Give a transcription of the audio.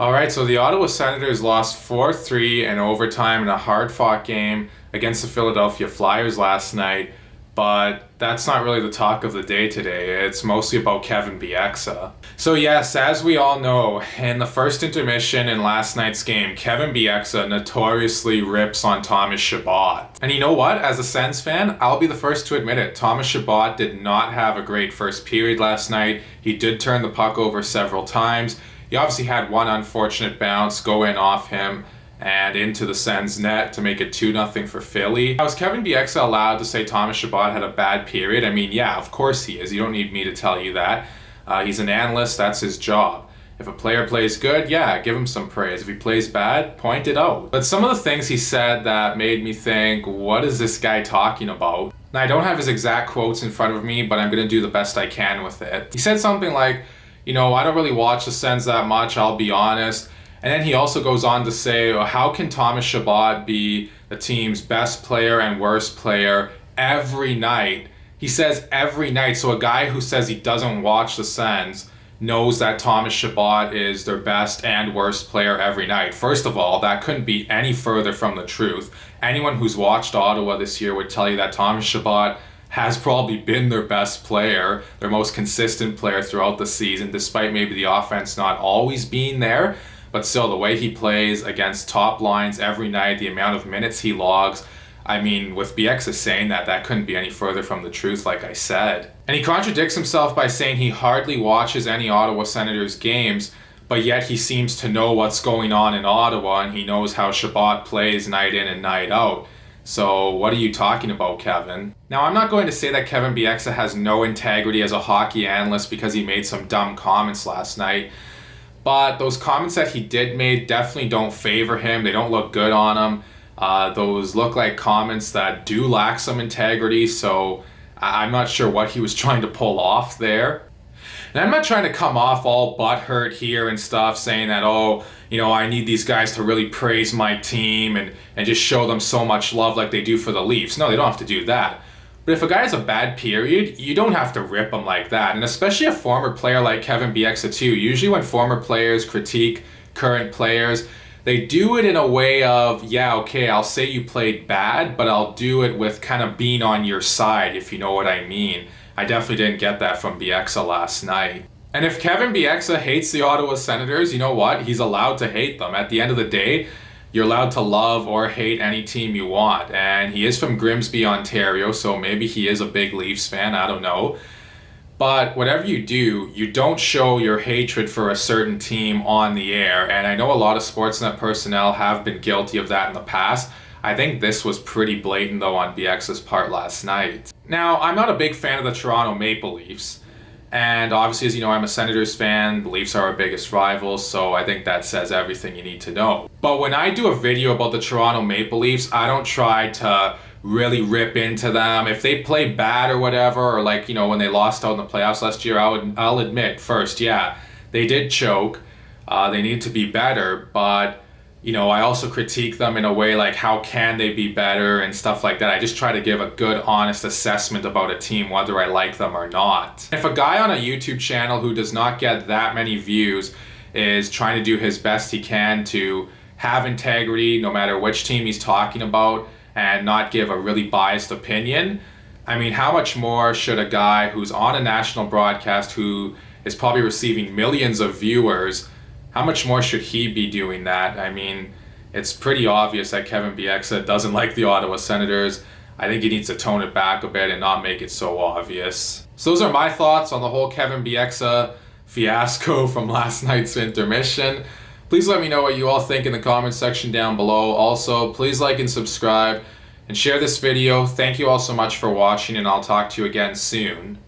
All right, so the Ottawa Senators lost 4-3 in overtime in a hard-fought game against the Philadelphia Flyers last night, but that's not really the talk of the day today. It's mostly about Kevin Bieksa. So yes, as we all know, in the first intermission in last night's game, Kevin Bieksa notoriously rips on Thomas Chabot. And you know what? As a Sens fan, I'll be the first to admit it. Thomas Chabot did not have a great first period last night. He did turn the puck over several times. He obviously had one unfortunate bounce go in off him and into the Sens net to make it 2-0 for Philly. Now, is Kevin Bieksa allowed to say Thomas Chabot had a bad period? I mean, yeah, of course he is. You don't need me to tell you that. He's an analyst, that's his job. If a player plays good, yeah, give him some praise. If he plays bad, point it out. But some of the things he said that made me think, what is this guy talking about? Now, I don't have his exact quotes in front of me, but I'm going to do the best I can with it. He said something like, I don't really watch the Sens that much, I'll be honest. And then he also goes on to say, how can Thomas Chabot be the team's best player and worst player every night? He says every night. So a guy who says he doesn't watch the Sens knows that Thomas Chabot is their best and worst player every night. First of all, that couldn't be any further from the truth. Anyone who's watched Ottawa this year would tell you that Thomas Chabot has probably been their best player, their most consistent player throughout the season, despite maybe the offense not always being there. But still, the way he plays against top lines every night, the amount of minutes he logs, I mean, with Bieksa saying that couldn't be any further from the truth, like I said. And he contradicts himself by saying he hardly watches any Ottawa Senators games, but yet he seems to know what's going on in Ottawa, and he knows how Chabot plays night in and night out. So what are you talking about, Kevin? Now, I'm not going to say that Kevin Bieksa has no integrity as a hockey analyst because he made some dumb comments last night. But those comments that he did make definitely don't favor him. They don't look good on him. Those look like comments that do lack some integrity. So I'm not sure what he was trying to pull off there. And I'm not trying to come off all butthurt here and stuff, saying that, I need these guys to really praise my team and just show them so much love like they do for the Leafs. No, they don't have to do that. But if a guy has a bad period, you don't have to rip him like that. And especially a former player like Kevin Bieksa too. Usually when former players critique current players, they do it in a way of, yeah, okay, I'll say you played bad, but I'll do it with kind of being on your side, if you know what I mean. I definitely didn't get that from Bieksa last night. And if Kevin Bieksa hates the Ottawa Senators, you know what? He's allowed to hate them. At the end of the day, you're allowed to love or hate any team you want. And he is from Grimsby, Ontario, so maybe he is a big Leafs fan, I don't know. But whatever you do, you don't show your hatred for a certain team on the air. And I know a lot of Sportsnet personnel have been guilty of that in the past. I think this was pretty blatant, though, on Bieksa's part last night. Now, I'm not a big fan of the Toronto Maple Leafs. And obviously, as you know, I'm a Senators fan. The Leafs are our biggest rivals, so I think that says everything you need to know. But when I do a video about the Toronto Maple Leafs, I don't try to really rip into them. If they play bad or whatever, or when they lost out in the playoffs last year, I'll admit first, yeah, they did choke. They need to be better, but I also critique them in a way like, how can they be better and stuff like that. I just try to give a good, honest assessment about a team, whether I like them or not. If a guy on a YouTube channel who does not get that many views is trying to do his best he can to have integrity, no matter which team he's talking about, and not give a really biased opinion, I mean, how much more should a guy who's on a national broadcast, who is probably receiving millions of viewers, how much more should he be doing that? I mean, it's pretty obvious that Kevin Bieksa doesn't like the Ottawa Senators. I think he needs to tone it back a bit and not make it so obvious. So those are my thoughts on the whole Kevin Bieksa fiasco from last night's intermission. Please let me know what you all think in the comment section down below. Also, please like and subscribe and share this video. Thank you all so much for watching, and I'll talk to you again soon.